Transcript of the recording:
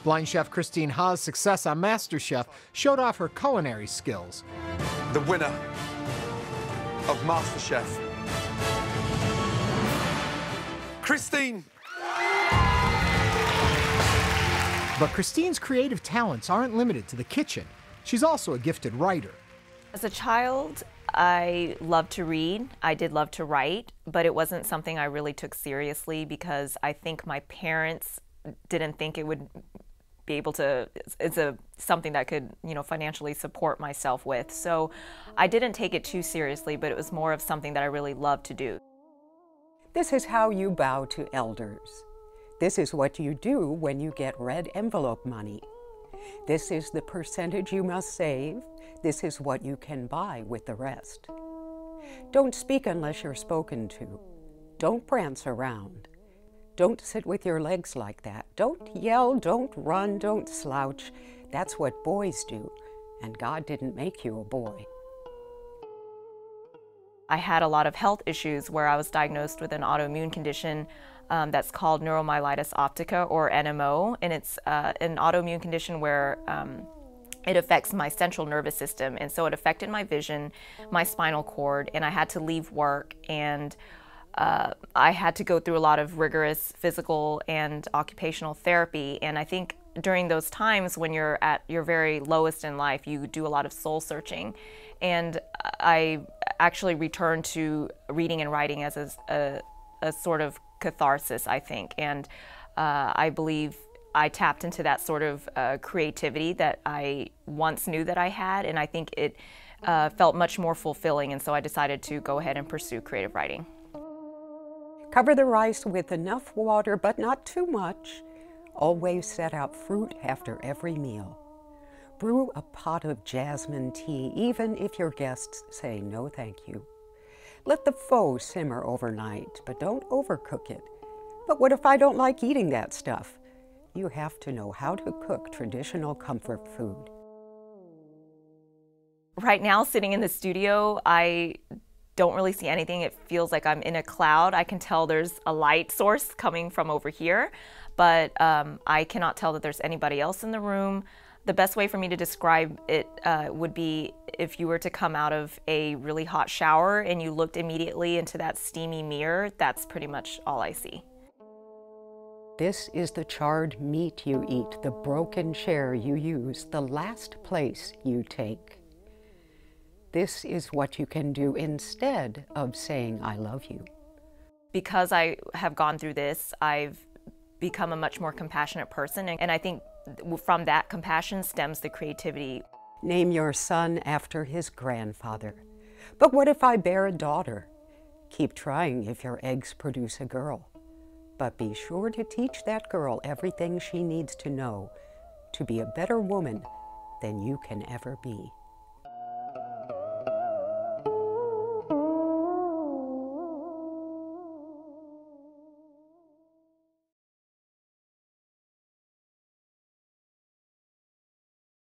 Blind chef Christine Haas' success on MasterChef showed off her culinary skills. The winner of MasterChef, Christine. But Christine's creative talents aren't limited to the kitchen. She's also a gifted writer. As a child, I loved to read. I did love to write, but it wasn't something I really took seriously because I think my parents didn't think it would be able to, something that could, financially support myself with. So I didn't take it too seriously, but it was more of something that I really loved to do. This is how you bow to elders. This is what you do when you get red envelope money. This is the percentage you must save. This is what you can buy with the rest. Don't speak unless you're spoken to. Don't prance around. Don't sit with your legs like that. Don't yell, don't run, don't slouch. That's what boys do, and God didn't make you a boy. I had a lot of health issues where I was diagnosed with an autoimmune condition that's called neuromyelitis optica, or NMO, and it's an autoimmune condition where it affects my central nervous system, and so it affected my vision, my spinal cord, and I had to leave work, and I had to go through a lot of rigorous physical and occupational therapy. And I think during those times when you're at your very lowest in life, you do a lot of soul searching. And I actually returned to reading and writing as a sort of catharsis, I think. And I believe I tapped into that sort of creativity that I once knew that I had, and I think it felt much more fulfilling, and so I decided to go ahead and pursue creative writing. Cover the rice with enough water, but not too much. Always set out fruit after every meal. Brew a pot of jasmine tea, even if your guests say no thank you. Let the pho simmer overnight, but don't overcook it. But what if I don't like eating that stuff? You have to know how to cook traditional comfort food. Right now, sitting in the studio, I don't really see anything. It feels like I'm in a cloud. I can tell there's a light source coming from over here, but I cannot tell that there's anybody else in the room. The best way for me to describe it would be if you were to come out of a really hot shower and you looked immediately into that steamy mirror. That's pretty much all I see. This is the charred meat you eat, the broken chair you use, the last place you take. This is what you can do instead of saying, I love you. Because I have gone through this, I've become a much more compassionate person, and I think from that compassion stems the creativity. Name your son after his grandfather. But what if I bear a daughter? Keep trying if your eggs produce a girl. But be sure to teach that girl everything she needs to know to be a better woman than you can ever be.